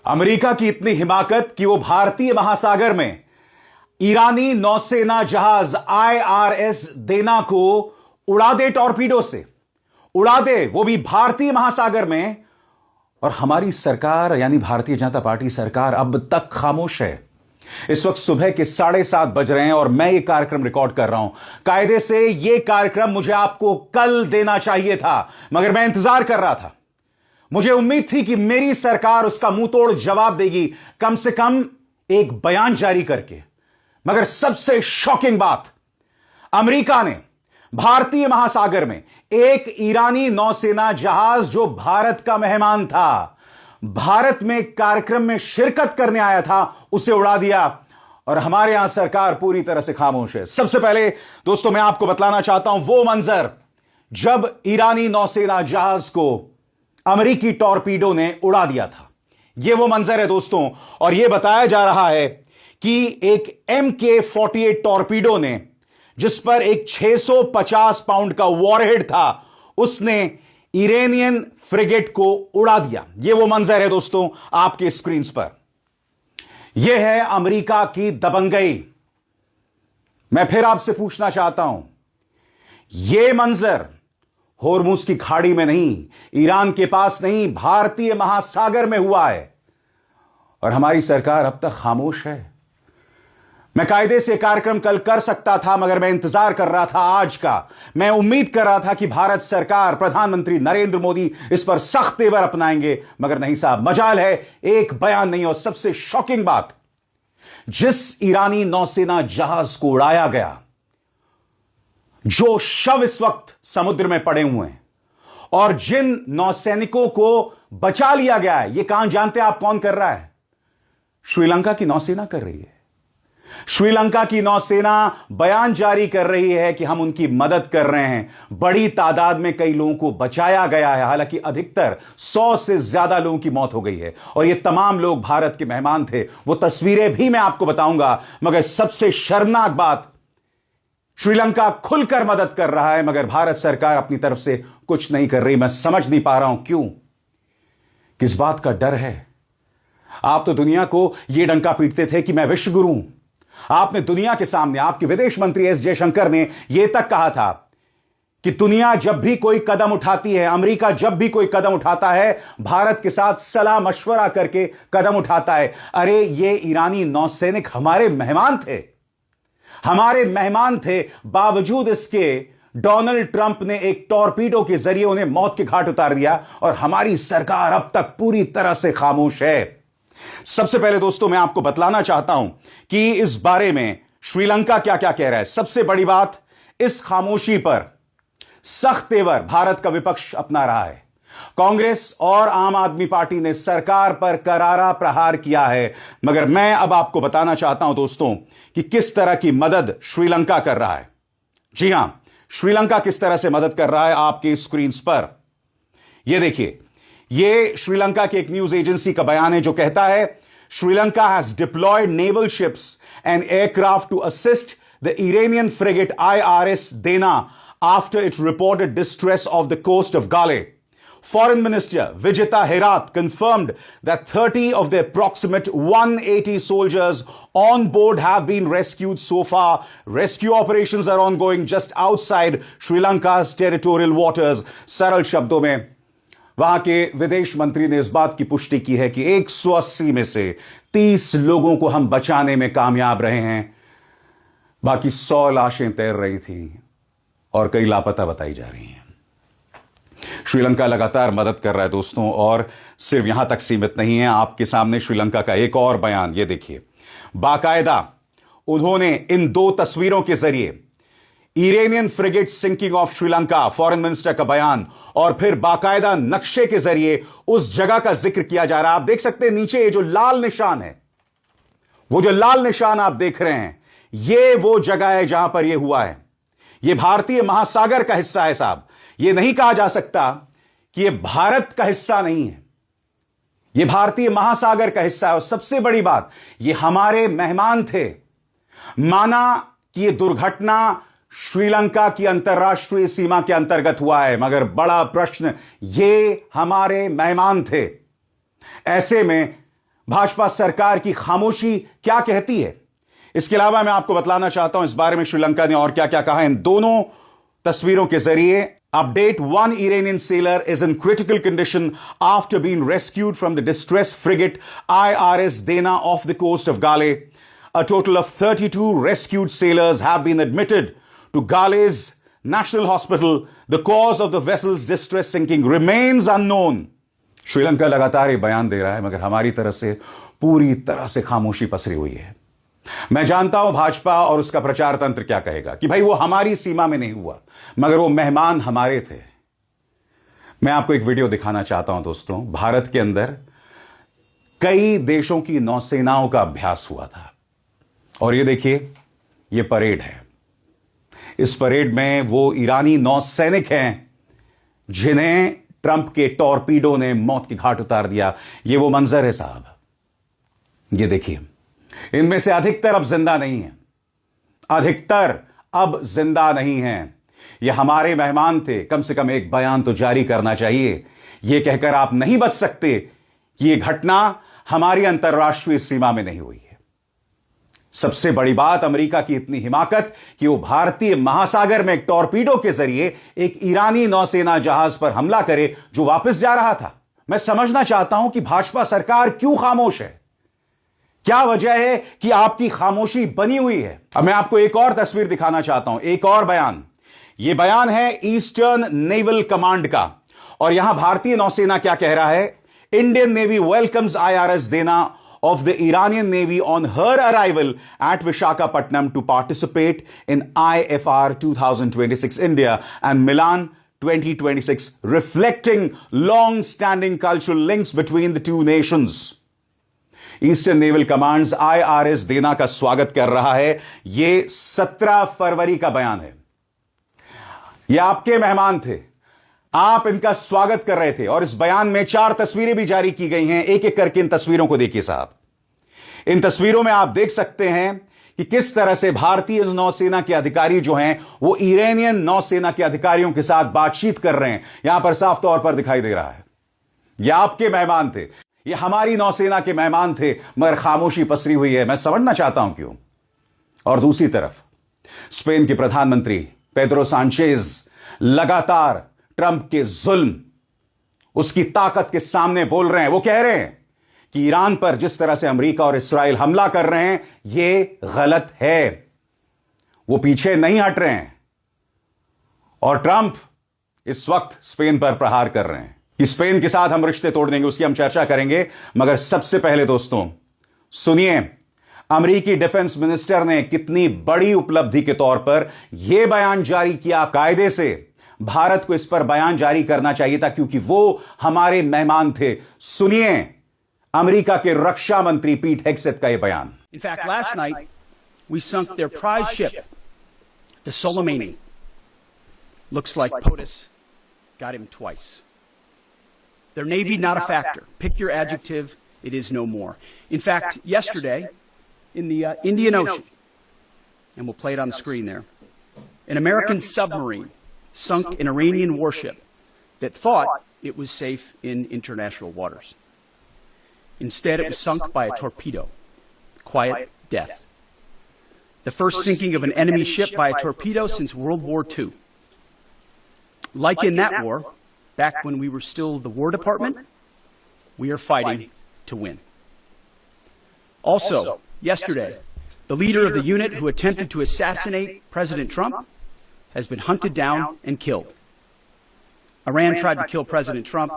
America की इतनी हिमाकत कि वो भारतीय महासागर में ईरानी नौसेना जहाज IRS देना को उड़ा दे, टॉर्पीडो से उड़ा दे, वो भी भारतीय महासागर में। और हमारी सरकार यानी भारतीय जनता पार्टी सरकार अब तक खामोश है। इस वक्त सुबह के 7:30 बज रहे हैं और मैं ये कार्यक्रम रिकॉर्ड कर रहा हूं। कायदे से ये कार्यक्रम मुझे आपको कल देना चाहिए था, मगर मैं इंतजार कर रहा था। मुझे उम्मीद थी कि मेरी सरकार उसका मुंह तोड़ जवाब देगी, कम से कम एक बयान जारी करके। मगर सबसे शॉकिंग बात, अमेरिका ने भारतीय महासागर में एक ईरानी नौसेना जहाज जो भारत का मेहमान था, भारत में कार्यक्रम में शिरकत करने आया था, उसे उड़ा दिया। और हमारे यहां सरकार पूरी तरह से खामोश है। सबसे पहले दोस्तों मैं आपको बतलाना चाहता हूं वो मंजर जब ईरानी नौसेना जहाज को अमेरिकी टॉर्पीडो ने उड़ा दिया था। यह वो मंजर है दोस्तों, और यह बताया जा रहा है कि एक MK-48 टॉर्पीडो ने, जिस पर एक 650 पाउंड का वॉरहेड था, उसने ईरानियन फ्रिगेट को उड़ा दिया। यह वो मंजर है दोस्तों आपके स्क्रीन पर। यह है अमेरिका की दबंगई। मैं फिर आपसे पूछना चाहता हूं, यह मंजर होर्मुज की खाड़ी में नहीं, ईरान के पास नहीं, भारतीय महासागर में हुआ है और हमारी सरकार अब तक खामोश है। मैं कायदे से कार्यक्रम कल कर सकता था, मगर मैं इंतजार कर रहा था आज का। मैं उम्मीद कर रहा था कि भारत सरकार, प्रधानमंत्री नरेंद्र मोदी इस पर सख्त तेवर अपनाएंगे, मगर नहीं साहब, मजाल है एक बयान नहीं। और सबसे शॉकिंग बात, जिस ईरानी नौसेना जहाज को उड़ाया गया, जो शव इस वक्त समुद्र में पड़े हुए हैं और जिन नौसैनिकों को बचा लिया गया है, यह काम जानते हैं आप कौन कर रहा है? श्रीलंका की नौसेना कर रही है। श्रीलंका की नौसेना बयान जारी कर रही है कि हम उनकी मदद कर रहे हैं। बड़ी तादाद में कई लोगों को बचाया गया है, हालांकि अधिकतर 100 से ज्यादा लोगों की मौत हो गई है और ये तमाम लोग भारत के मेहमान थे। वो तस्वीरें भी मैं आपको बताऊंगा। मगर सबसे शर्मनाक बात, श्रीलंका खुलकर मदद कर रहा है, मगर भारत सरकार अपनी तरफ से कुछ नहीं कर रही। मैं समझ नहीं पा रहा हूं क्यों, किस बात का डर है? आप तो दुनिया को यह डंका पीटते थे कि मैं विश्व गुरु हूं। आपने दुनिया के सामने, आपके विदेश मंत्री S जयशंकर ने यह तक कहा था कि दुनिया जब भी कोई कदम उठाती है, अमेरिका जब भी कोई कदम उठाता है, भारत के साथ सलाह मशवरा करके कदम उठाता है। अरे ये ईरानी नौसैनिक हमारे मेहमान थे, हमारे मेहमान थे। बावजूद इसके डोनाल्ड ट्रंप ने एक टॉर्पीडो के जरिए उन्हें मौत के घाट उतार दिया और हमारी सरकार अब तक पूरी तरह से खामोश है। सबसे पहले दोस्तों मैं आपको बतलाना चाहता हूं कि इस बारे में श्रीलंका क्या क्या कह रहा है। सबसे बड़ी बात, इस खामोशी पर सख्त तेवर भारत का विपक्ष अपना रहा है। कांग्रेस और आम आदमी पार्टी ने सरकार पर करारा प्रहार किया है। मगर मैं अब आपको बताना चाहता हूं दोस्तों कि किस तरह की मदद श्रीलंका कर रहा है। जी हां, श्रीलंका किस तरह से मदद कर रहा है आपके स्क्रीन पर यह देखिए। यह श्रीलंका के एक न्यूज एजेंसी का बयान है जो कहता है, Sri Lanka has deployed naval ships and aircraft to assist the Iranian frigate IRS Dena after it reported distress off the coast of Galle. Foreign Minister Vijita Herat confirmed that 30 of the approximate 180 soldiers on board have been rescued so far. Rescue operations are ongoing just outside Sri Lanka's territorial waters. सरल शब्दों में वहां के विदेश मंत्री ने इस बात की पुष्टि की है कि 180 में से 30 लोगों को हम बचाने में कामयाब रहे हैं। बाकी 100 लाशें तैर रही थी और कई लापता बताई जा रही हैं। श्रीलंका लगातार मदद कर रहा है दोस्तों, और सिर्फ यहां तक सीमित नहीं है। आपके सामने श्रीलंका का एक और बयान, ये देखिए। बाकायदा उन्होंने इन 2 तस्वीरों के जरिए Iranian frigate sinking off Sri Lanka, foreign minister का बयान, और फिर बाकायदा नक्शे के जरिए उस जगह का जिक्र किया जा रहा है। आप देख सकते हैं नीचे ये जो लाल निशान है, वो जो लाल निशान आप देख रहे हैं, ये वो जगह है जहां पर यह हुआ है। यह भारतीय महासागर का हिस्सा है साहब। यह नहीं कहा जा सकता कि यह भारत का हिस्सा नहीं है, यह भारतीय महासागर का हिस्सा है। और सबसे बड़ी बात, यह हमारे मेहमान थे। माना कि यह दुर्घटना श्रीलंका की अंतर्राष्ट्रीय सीमा के अंतर्गत हुआ है, मगर बड़ा प्रश्न, ये हमारे मेहमान थे। ऐसे में भाजपा सरकार की खामोशी क्या कहती है? इसके अलावा मैं आपको बतलाना चाहता हूं इस बारे में श्रीलंका ने और क्या क्या कहा इन दोनों तस्वीरों के जरिए। Update: one Iranian sailor is in critical condition after being rescued from the distress frigate IRS Dena off the coast of Gale. A total of 32 rescued sailors have been admitted to Gale's National Hospital. The cause of the vessel's distress sinking remains unknown. Sri Lanka लगातार ये बयान दे रहा है, मगर हमारी तरफ से पूरी तरह से खामोशी पसरी हुई है। मैं जानता हूं भाजपा और उसका प्रचार तंत्र क्या कहेगा कि भाई वो हमारी सीमा में नहीं हुआ, मगर वो मेहमान हमारे थे। मैं आपको एक वीडियो दिखाना चाहता हूं दोस्तों। भारत के अंदर कई देशों की नौसेनाओं का अभ्यास हुआ था और ये देखिए, ये परेड है। इस परेड में वो ईरानी नौसैनिक हैं जिन्हें ट्रंप के टॉर्पीडो ने मौत के घाट उतार दिया। ये वो मंजर है साहब, ये देखिए। इनमें से अधिकतर अब जिंदा नहीं है, अधिकतर अब जिंदा नहीं हैं। ये हमारे मेहमान थे। कम से कम एक बयान तो जारी करना चाहिए, यह कहकर आप नहीं बच सकते कि यह घटना हमारी अंतर्राष्ट्रीय सीमा में नहीं हुई है। सबसे बड़ी बात, अमेरिका की इतनी हिमाकत कि वो भारतीय महासागर में एक टॉर्पीडो के जरिए एक ईरानी नौसेना जहाज पर हमला करे जो वापस जा रहा था। मैं समझना चाहता हूं कि भाजपा सरकार क्यों खामोश है, क्या वजह है कि आपकी खामोशी बनी हुई है। अब मैं आपको एक और तस्वीर दिखाना चाहता हूं, एक और बयान। यह बयान है ईस्टर्न नेवल कमांड का और यहां भारतीय नौसेना क्या कह रहा है। इंडियन नेवी वेलकम्स IRS देना of the Iranian Navy on her arrival at Visakhapatnam to participate in IFR 2026 India and Milan 2026, reflecting long-standing cultural links between the two nations. Eastern naval commands IRS देना का स्वागत कर रहा है। यह 17 फरवरी का बयान है। यह आपके मेहमान थे, आप इनका स्वागत कर रहे थे और इस बयान में 4 तस्वीरें भी जारी की गई हैं। एक एक करके इन तस्वीरों को देखिए साहब। इन तस्वीरों में आप देख सकते हैं कि किस तरह से भारतीय नौसेना के अधिकारी जो हैं वो ईरानियन नौसेना के अधिकारियों के साथ बातचीत कर रहे हैं। यहां पर साफ तौर पर दिखाई दे रहा है यह आपके मेहमान थे, ये हमारी नौसेना के मेहमान थे, मगर खामोशी पसरी हुई है। मैं समझना चाहता हूं क्यों। और दूसरी तरफ स्पेन के प्रधानमंत्री पेड्रो सांचेज लगातार ट्रंप के जुल्म, उसकी ताकत के सामने बोल रहे हैं। वो कह रहे हैं कि ईरान पर जिस तरह से अमेरिका और इस्राएल हमला कर रहे हैं यह गलत है। वो पीछे नहीं हट रहे हैं और ट्रंप इस वक्त स्पेन पर प्रहार कर रहे हैं कि स्पेन के साथ हम रिश्ते तोड़ देंगे। उसकी हम चर्चा करेंगे, मगर सबसे पहले दोस्तों सुनिए अमेरिकी डिफेंस मिनिस्टर ने कितनी बड़ी उपलब्धि के तौर पर यह बयान जारी किया। कायदे से भारत को इस पर बयान जारी करना चाहिए था क्योंकि वो हमारे मेहमान थे। सुनिए अमेरिका के रक्षा मंत्री पीट हेगसेथ का यह बयान। In fact, last night we sunk their prize ship, the Soleimani. Looks like POTUS got him twice. Their navy not a factor. Pick your adjective, it is no more. In fact, yesterday in the Indian Ocean, and we'll play it on the screen there, an American submarine sunk an Iranian warship that thought it was safe in international waters. Instead, it was sunk by a torpedo. Quiet death. The first sinking of an enemy ship by a torpedo since World War II. Like in that war, back when we were still the War Department, we are fighting to win. Also, yesterday, the leader of the unit who attempted to assassinate President Trump has been hunted down and killed. Iran tried to kill President Trump,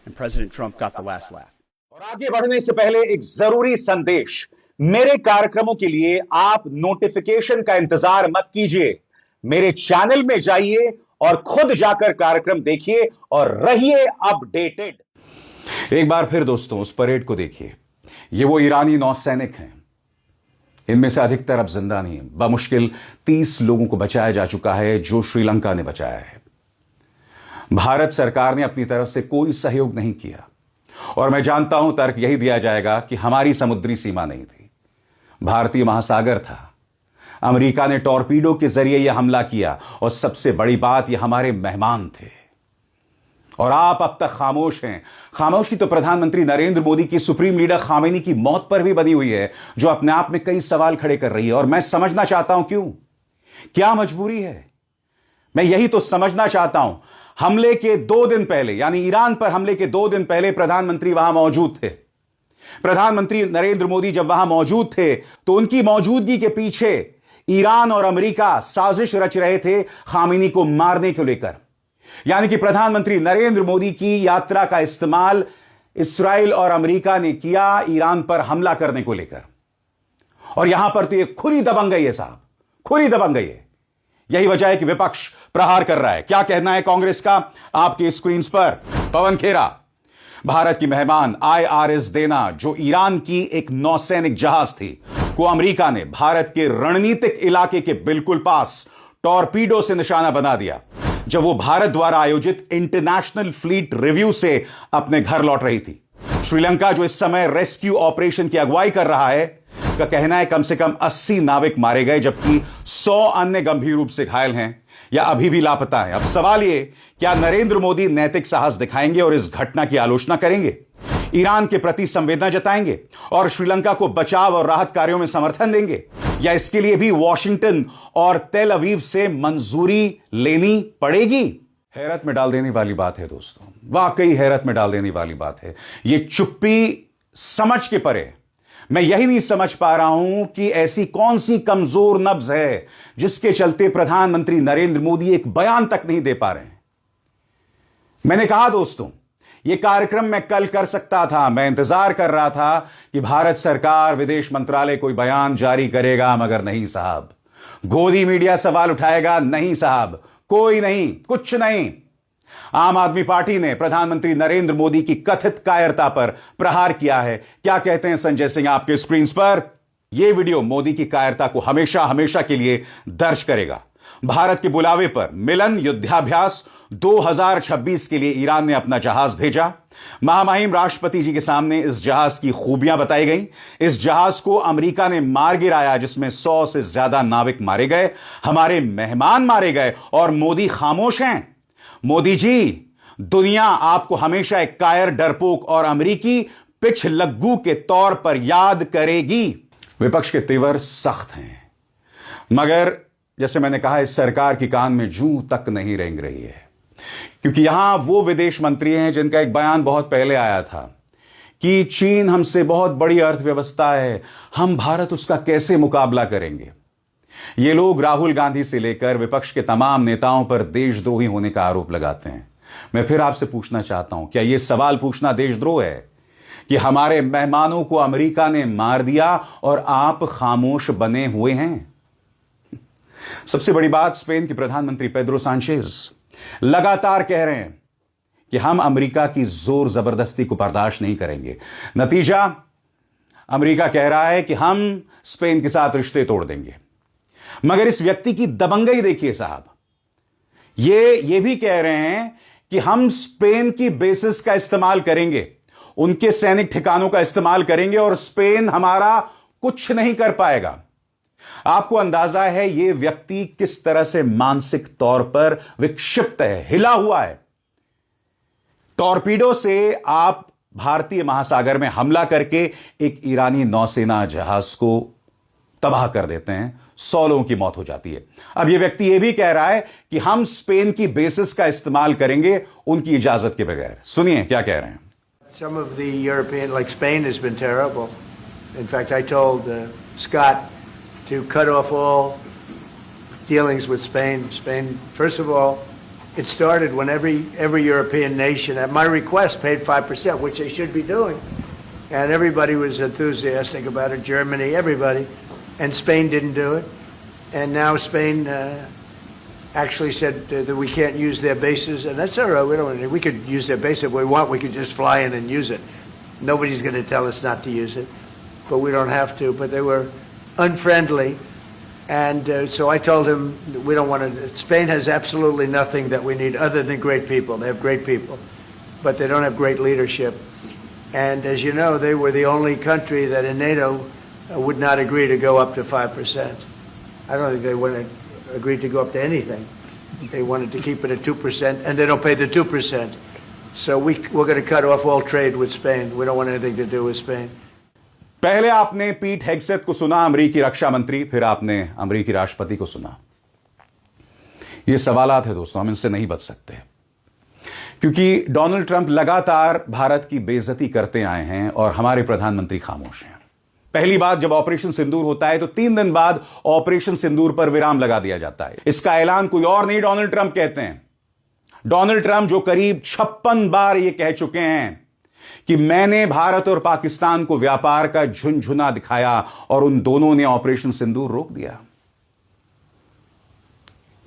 and President Trump got the last laugh. और आगे बढ़ने से पहले एक जरूरी संदेश। मेरे कार्यक्रमों के लिए आप नोटिफिकेशन का इंतजार मत कीजिए, मेरे चैनल में जाइए और खुद जाकर कार्यक्रम देखिए और रहिए अपडेटेड। एक बार फिर दोस्तों उस परेड को देखिए। ये वो ईरानी नौसैनिक हैं, इनमें से अधिकतर अब जिंदा नहीं है। बमुश्किल 30 लोगों को बचाया जा चुका है जो श्रीलंका ने बचाया है। भारत सरकार ने अपनी तरफ से कोई सहयोग नहीं किया और मैं जानता हूं तर्क यही दिया जाएगा कि हमारी समुद्री सीमा नहीं थी, भारतीय महासागर था। अमेरिका ने टॉर्पीडो के जरिए यह हमला किया और सबसे बड़ी बात, यह हमारे मेहमान थे। और आप अब तक खामोश हैं। खामोशी तो प्रधानमंत्री नरेंद्र मोदी की सुप्रीम लीडर खामेनी की मौत पर भी बनी हुई है, जो अपने आप में कई सवाल खड़े कर रही है। और मैं समझना चाहता हूं क्यों, क्या मजबूरी है। मैं यही तो समझना चाहता हूं। हमले के 2 दिन पहले, यानी ईरान पर हमले के 2 दिन पहले प्रधानमंत्री वहां मौजूद थे। प्रधानमंत्री नरेंद्र मोदी जब वहां मौजूद थे तो उनकी मौजूदगी के पीछे ईरान और अमेरिका साजिश रच रहे थे खामेनी को मारने को लेकर। यानी कि प्रधानमंत्री नरेंद्र मोदी की यात्रा का इस्तेमाल इस्राएल और अमेरिका ने किया ईरान पर हमला करने को लेकर। और यहां पर तो यह खुली दबंगई है साहब, खुली दबंगई है। यही वजह है कि विपक्ष प्रहार कर रहा है। क्या कहना है कांग्रेस का, आपके स्क्रीन पर पवन खेरा। भारत की मेहमान IRS देना, जो ईरान की एक नौसैनिक जहाज थी, को अमेरिका ने भारत के रणनीतिक इलाके के बिल्कुल पास टॉर्पीडो से निशाना बना दिया, जब वो भारत द्वारा आयोजित इंटरनेशनल फ्लीट रिव्यू से अपने घर लौट रही थी। श्रीलंका, जो इस समय रेस्क्यू ऑपरेशन की अगुवाई कर रहा है, का कहना है कम से कम 80 नाविक मारे गए, जबकि 100 अन्य गंभीर रूप से घायल हैं या अभी भी लापता हैं। अब सवाल यह, क्या नरेंद्र मोदी नैतिक साहस दिखाएंगे और इस घटना की आलोचना करेंगे, ईरान के प्रति संवेदना जताएंगे और श्रीलंका को बचाव और राहत कार्यों में समर्थन देंगे, या इसके लिए भी वॉशिंगटन और तेल अवीव से मंजूरी लेनी पड़ेगी? हैरत में डाल देने वाली बात है दोस्तों, वाकई हैरत में डाल देने वाली बात है। यह चुप्पी समझ के परे। मैं यही नहीं समझ पा रहा हूं कि ऐसी कौन सी कमजोर नब्ज है जिसके चलते प्रधानमंत्री नरेंद्र मोदी एक बयान तक नहीं दे पा रहे हैं। मैंने कहा दोस्तों, यह कार्यक्रम मैं कल कर सकता था। मैं इंतजार कर रहा था कि भारत सरकार, विदेश मंत्रालय कोई बयान जारी करेगा, मगर नहीं साहब। गोदी मीडिया सवाल उठाएगा, नहीं साहब, कोई नहीं, कुछ नहीं। आम आदमी पार्टी ने प्रधानमंत्री नरेंद्र मोदी की कथित कायरता पर प्रहार किया है। क्या कहते हैं संजय सिंह आपके स्क्रीन पर? यह वीडियो मोदी की कायरता को हमेशा हमेशा के लिए दर्ज करेगा। भारत के बुलावे पर मिलन युद्धाभ्यास 2026 के लिए ईरान ने अपना जहाज भेजा। महामहिम राष्ट्रपति जी के सामने इस जहाज की खूबियां बताई गई। इस जहाज को अमेरिका ने मार गिराया, जिसमें 100 से ज्यादा नाविक मारे गए, हमारे मेहमान मारे गए, और मोदी खामोश हैं। मोदी जी, दुनिया आपको हमेशा एक कायर, डरपोक और अमेरिकी पिछलग्गू के तौर पर याद करेगी। विपक्ष के तेवर सख्त हैं, मगर जैसे मैंने कहा, इस सरकार की कान में जूं तक नहीं रेंग रही है, क्योंकि यहां वो विदेश मंत्री हैं जिनका एक बयान बहुत पहले आया था कि चीन हमसे बहुत बड़ी अर्थव्यवस्था है, हम भारत उसका कैसे मुकाबला करेंगे। ये लोग राहुल गांधी से लेकर विपक्ष के तमाम नेताओं पर देशद्रोही होने का आरोप लगाते हैं। मैं फिर आपसे पूछना चाहता हूं, क्या यह सवाल पूछना देशद्रोह है कि हमारे मेहमानों को अमेरिका ने मार दिया और आप खामोश बने हुए हैं? सबसे बड़ी बात, स्पेन के प्रधानमंत्री पेड्रो सांचेज लगातार कह रहे हैं कि हम अमेरिका की जोर जबरदस्ती को बर्दाश्त नहीं करेंगे। नतीजा, अमेरिका कह रहा है कि हम स्पेन के साथ रिश्ते तोड़ देंगे। मगर इस व्यक्ति की दबंगई देखिए साहब, ये भी कह रहे हैं कि हम स्पेन की बेसिस का इस्तेमाल करेंगे, उनके सैनिक ठिकानों का इस्तेमाल करेंगे और स्पेन हमारा कुछ नहीं कर पाएगा। आपको अंदाजा है यह व्यक्ति किस तरह से मानसिक तौर पर विक्षिप्त है, हिला हुआ है। टॉर्पीडो से आप भारतीय महासागर में हमला करके एक ईरानी नौसेना जहाज को तबाह कर देते हैं, 100 लोगों की मौत हो जाती है। अब यह व्यक्ति यह भी कह रहा है कि हम स्पेन की बेसिस का इस्तेमाल करेंगे उनकी इजाजत के बगैर। सुनिए क्या कह रहे हैं। Some of the European, like Spain, has been terrible. In fact, I told Scott to cut off all dealings with Spain. Spain, first of all, it started when every European nation, at my request, paid 5%, which they should be doing. And everybody was enthusiastic about it, Germany, everybody. And Spain didn't do it. And now Spain actually said that we can't use their bases, and that's all right. We could use their base if we want. We could just fly in and use it. Nobody's going to tell us not to use it, but we don't have to. But they were unfriendly, and so I told him we don't want to. Spain has absolutely nothing that we need other than great people. They have great people, but they don't have great leadership. And as you know, they were the only country that in NATO would not agree to go up to 5%. I don't think they would have agreed to go up to anything. They wanted to keep it at 2%, and they don't pay the 2%. So we're going to cut off all trade with Spain. We don't want anything to do with Spain. पहले आपने Pete Hegseth को सुना, अमेरिकी रक्षा मंत्री, फिर आपने अमेरिकी राष्ट्रपति को सुना। ये सवालात है दोस्तों, हम इनसे नहीं बच सकते, क्योंकि डोनाल्ड ट्रंप लगातार भारत की बेइज्जती करते आए हैं और हमारे प्रधानमंत्री खामोश हैं। पहली बात, जब ऑपरेशन सिंदूर होता है तो 3 दिन बाद ऑपरेशन सिंदूर पर विराम लगा दिया जाता है। इसका ऐलान कोई और नहीं, डोनाल्ड ट्रंप कहते हैं। डोनाल्ड ट्रंप जो करीब 56 बार यह कह चुके हैं कि मैंने भारत और पाकिस्तान को व्यापार का झुनझुना दिखाया और उन दोनों ने ऑपरेशन सिंदूर रोक दिया।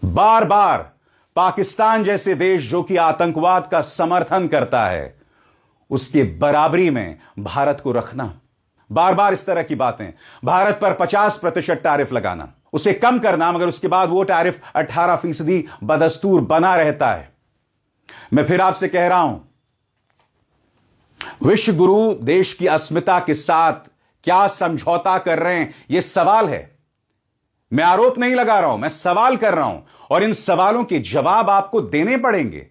बार बार पाकिस्तान जैसे देश जो कि आतंकवाद का समर्थन करता है, उसके बराबरी में भारत को रखना, बार बार इस तरह की बातें, भारत पर 50% टैरिफ लगाना, उसे कम करना, मगर उसके बाद वो टैरिफ 18% बदस्तूर बना रहता है। मैं फिर आपसे कह रहा हूं, विश्व गुरु देश की अस्मिता के साथ क्या समझौता कर रहे हैं, यह सवाल है। मैं आरोप नहीं लगा रहा हूं, मैं सवाल कर रहा हूं, और इन सवालों के जवाब आपको देने पड़ेंगे।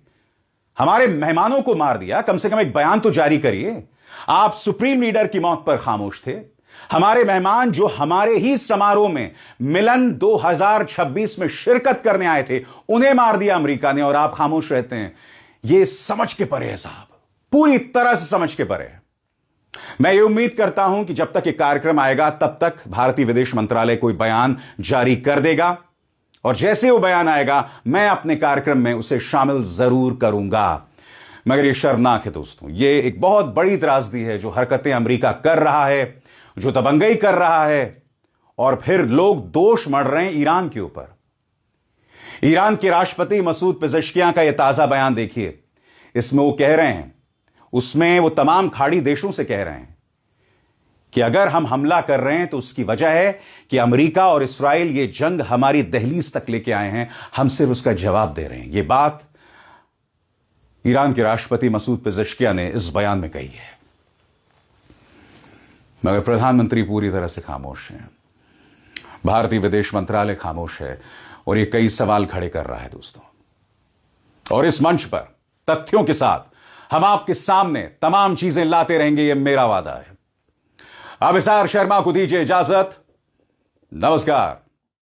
हमारे मेहमानों को मार दिया, कम से कम एक बयान तो जारी करिए। आप सुप्रीम लीडर की मौत पर खामोश थे। हमारे मेहमान जो हमारे ही समारोह में मिलन 2026 में शिरकत करने आए थे, उन्हें मार दिया अमेरिका ने, और आप खामोश रहते हैं। यह समझ के परे है साहब, पूरी तरह से समझ के परे है। मैं ये उम्मीद करता हूं कि जब तक ये कार्यक्रम आएगा तब तक भारतीय विदेश मंत्रालय कोई बयान जारी कर देगा, और जैसे वो बयान आएगा मैं अपने कार्यक्रम में उसे शामिल जरूर करूंगा। मगर ये शर्मनाक है दोस्तों, ये एक बहुत बड़ी त्रासदी है जो हरकतें अमेरिका कर रहा है, जो दबंगई कर रहा है, और फिर लोग दोष मढ़ रहे हैं ईरान के ऊपर। ईरान के राष्ट्रपति मसूद पेजेश्कियां का यह ताजा बयान देखिए। इसमें वो कह रहे हैं, उसमें वो तमाम खाड़ी देशों से कह रहे हैं कि अगर हम हमला कर रहे हैं तो उसकी वजह है कि अमेरिका और इस्राएल ये जंग हमारी दहलीज तक लेके आए हैं, हम सिर्फ उसका जवाब दे रहे हैं। ये बात ईरान के राष्ट्रपति मसूद पेजेश्कियां ने इस बयान में कही है। मगर प्रधानमंत्री पूरी तरह से खामोश हैं, भारतीय विदेश मंत्रालय खामोश है, और ये कई सवाल खड़े कर रहा है दोस्तों। और इस मंच पर तथ्यों के साथ हम आपके सामने तमाम चीजें लाते रहेंगे, यह मेरा वादा है। अब अभिसार शर्मा को दीजिए इजाजत। नमस्कार।